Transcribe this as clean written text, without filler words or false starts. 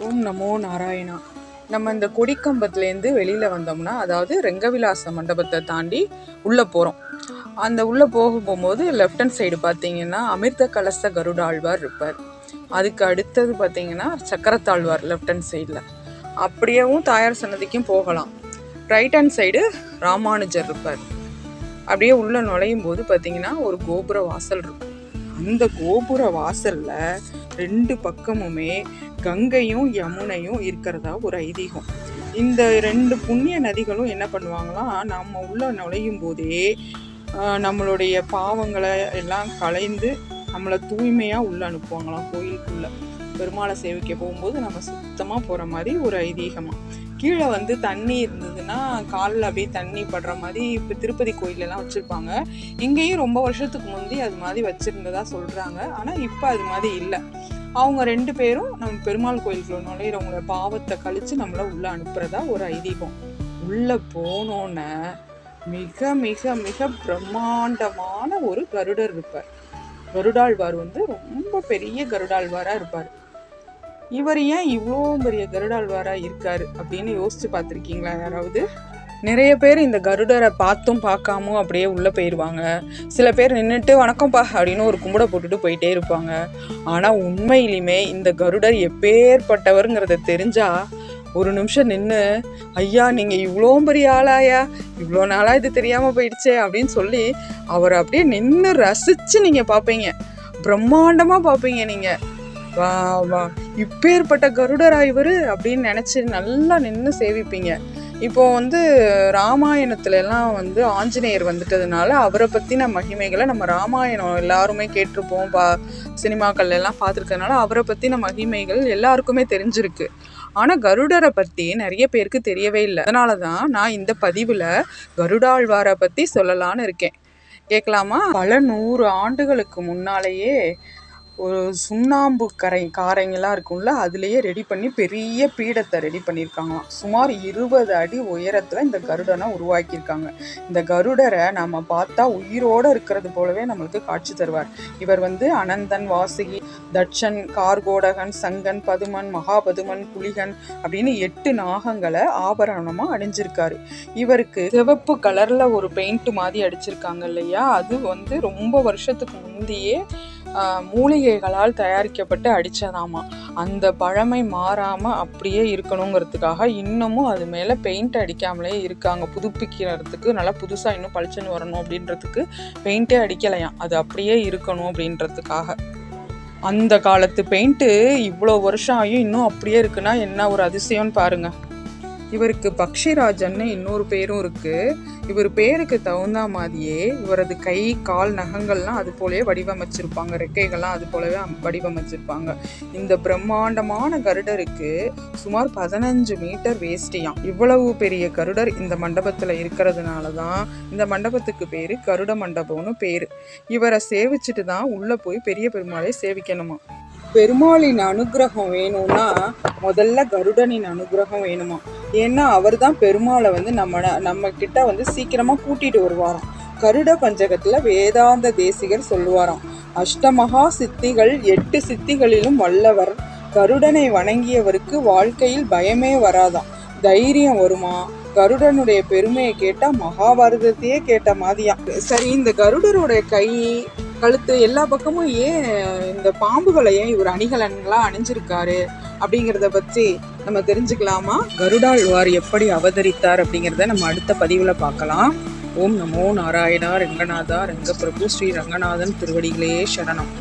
ஓம் நமோ நாராயணா. நம்ம இந்த கொடிக்கம்பத்துலேருந்து வெளியில் வந்தோம்னா, அதாவது ரெங்கவிலாச மண்டபத்தை தாண்டி உள்ளே போகிறோம். அந்த உள்ளே போகும்போது லெஃப்ட் ஹேண்ட் சைடு பார்த்தீங்கன்னா அமிர்த கலச கருடாழ்வார் இருப்பார். அதுக்கு அடுத்தது பார்த்தீங்கன்னா சக்கரத்தாழ்வார் லெஃப்ட் ஹேண்ட் சைடில். அப்படியேவும் தாயார் சன்னதிக்கும் போகலாம். ரைட் ஹேண்ட் சைடு ராமானுஜர் இருப்பார். அப்படியே உள்ளே நுழையும் போது பார்த்தீங்கன்னா ஒரு கோபுர வாசல் இருக்கும். அந்த கோபுர வாசலில் 2 பக்கமுமே கங்கையும் யமுனையும் இருக்கிறதா ஒரு ஐதீகம். இந்த 2 புண்ணிய நதிகளும் என்ன பண்ணுவாங்களாம், நம்ம உள்ள நுழையும் போதே நம்மளுடைய பாவங்களை எல்லாம் களைந்து நம்மளை தூய்மையாக உள்ள அனுப்புவாங்களாம். கோயிலுக்குள்ளே பெருமாளை சேவிக்க போகும்போது நம்ம சுத்தமாக போகிற மாதிரி ஒரு ஐதீகமாக. கீழே வந்து தண்ணி இருந்ததுன்னா காலில் அப்படியே தண்ணி படுற மாதிரி இப்போ திருப்பதி கோயிலெல்லாம் வச்சுருப்பாங்க. இங்கேயும் ரொம்ப வருஷத்துக்கு முந்தி அது மாதிரி வச்சுருந்ததா சொல்கிறாங்க. ஆனால் இப்போ அது மாதிரி இல்லை. அவங்க 2 பேரும் நம்ம பெருமாள் கோயிலுக்குள்ள நுழையிறவங்கள பாவத்தை கழித்து நம்மளை உள்ளே அனுப்புகிறதா ஒரு ஐதீகம். உள்ளே போனோன்னே மிக மிக மிக பிரம்மாண்டமான ஒரு கருடர் இருப்பார். கருடாழ்வார் வந்து ரொம்ப பெரிய கருடாழ்வாராக இருப்பார். இவர் ஏன் இவ்வளோ பெரிய கருடாழ்வாராக இருக்காரு அப்படின்னு யோசிச்சு பார்த்துருக்கீங்களா யாராவது? நிறைய பேர் இந்த கருடரை பார்த்தும் பார்க்காம அப்படியே உள்ளே போயிடுவாங்க. சில பேர் நின்றுட்டு வணக்கம்ப்பா அப்படின்னு ஒரு கும்பிட போட்டுட்டு போயிட்டே இருப்பாங்க. ஆனால் உண்மையிலுமே இந்த கருடர் எப்பேற்பட்டவருங்கிறத தெரிஞ்சால் ஒரு நிமிஷம் நின்று, ஐயா நீங்கள் இவ்வளோ பெரிய ஆளாயா, இவ்வளோ நாளாக இது தெரியாமல் போயிடுச்சே அப்படின்னு சொல்லி அவரை அப்படியே நின்று ரசித்து நீங்கள் பார்ப்பீங்க. பிரம்மாண்டமாக பார்ப்பீங்க. நீங்கள் வா வா இப்பேற்பட்ட கருடரா இவர் அப்படின்னு நினச்சி நல்லா நின்று சேவிப்பீங்க. இப்போ வந்து ராமாயணத்துலலாம் வந்து ஆஞ்சநேயர் வந்துட்டதுனால அவரை பற்றின மகிமைகளை நம்ம ராமாயணம் எல்லாருமே கேட்டிருப்போம், சினிமாக்கள் எல்லாம் பார்த்துருக்கறதுனால அவரை பற்றின மகிமைகள் எல்லாருக்குமே தெரிஞ்சிருக்கு. ஆனால் கருடரை பற்றி நிறைய பேருக்கு தெரியவே இல்லை. அதனால தான் நான் இந்த பதிவில் கருடாழ்வாரை பற்றி சொல்லலான்னு இருக்கேன். கேட்கலாமா? பல 100 ஆண்டுகளுக்கு முன்னாலேயே ஒரு சுண்ணாம்பு காரைங்கெல்லாம் இருக்கும்ல, அதுலேயே ரெடி பண்ணி பெரிய பீடத்தை ரெடி பண்ணியிருக்காங்களாம். சுமார் 20 அடி உயரத்தில் இந்த கருடனை உருவாக்கியிருக்காங்க. இந்த கருடரை நம்ம பார்த்தா உயிரோடு இருக்கிறது போலவே நம்மளுக்கு காட்சி தருவார். இவர் வந்து அனந்தன், வாசுகி, தட்சன், கார்கோடகன், சங்கன், பதுமன், மகாபதுமன், குளிகன் அப்படின்னு 8 நாகங்களை ஆபரணமாக அணிஞ்சிருக்காரு. இவருக்கு சிவப்பு கலரில் ஒரு பெயிண்ட் மாதிரி அடிச்சிருக்காங்க இல்லையா, அது வந்து ரொம்ப வருஷத்துக்கு முந்தையே மூலிகைகளால் தயாரிக்கப்பட்டு அடித்ததாமா. அந்த பழமை மாறாமல் அப்படியே இருக்கணுங்கிறதுக்காக இன்னமும் அது மேலே பெயிண்ட் அடிக்காமலே இருக்காங்க. புதுப்பிக்கிறதுக்கு நல்லா புதுசாக இன்னும் பளிச்சுன்னு வரணும் அப்படின்றதுக்கு பெயிண்டே அடிக்கலையாம். அது அப்படியே இருக்கணும் அப்படின்றதுக்காக. அந்த காலத்து பெயிண்ட்டு இவ்வளோ வருஷம் ஆகியும் இன்னும் அப்படியே இருக்குன்னா என்ன ஒரு அதிசயம்னு பாருங்கள். இவருக்கு பக்ஷிராஜன்னு இன்னொரு பேரும் இருக்குது. இவர் பேருக்கு தகுந்த மாதிரியே இவரது கை, கால், நகங்கள்லாம் அது போலவே வடிவமைச்சிருப்பாங்க. ரெக்கைகள்லாம் அது போலவே வடிவமைச்சிருப்பாங்க. இந்த பிரம்மாண்டமான கருடருக்கு சுமார் 15 மீட்டர் வேஷ்டியாம். இவ்வளவு பெரிய கருடர் இந்த மண்டபத்தில் இருக்கிறதுனால தான் இந்த மண்டபத்துக்கு பேர் கருட மண்டபம்னு பேர். இவரை சேவிச்சுட்டு தான் உள்ளே போய் பெரிய பெருமாளை சேவிக்கணுமா. பெருமாளின் அனுகிரகம் வேணும்னா முதல்ல கருடனின் அனுகிரகம் வேணுமா. ஏன்னா அவர் தான் பெருமாளை வந்து நம்ம கிட்ட வந்து சீக்கிரமாக கூட்டிகிட்டு வருவாராம். கருட பஞ்சகத்தில் வேதாந்த தேசிகர் சொல்லுவாராம், அஷ்டமகா சித்திகள் 8 சித்திகளிலும் வல்லவர். கருடனை வணங்கியவருக்கு வாழ்க்கையில் பயமே வராதாம், தைரியம் வருமா. கருடனுடைய பெருமையை கேட்டால் மகாபாரதத்தையே கேட்ட மாதிரியா. சரி, இந்த கருடருடைய கை, கழுத்து எல்லா பக்கமும் ஏன் இந்த பாம்புகளை ஏன் இவர் அணிகலன்களாக அணிஞ்சிருக்காரு அப்படிங்கிறத பற்றி நம்ம தெரிஞ்சுக்கலாமா? கருடாழ்வார் எப்படி அவதரித்தார் அப்படிங்கிறத நம்ம அடுத்த பதிவில் பார்க்கலாம். ஓம் நமோ நாராயணா. ரங்கநாதா ரங்கப்பிரபு ஸ்ரீ ரங்கநாதன் திருவடிகளே சரணம்.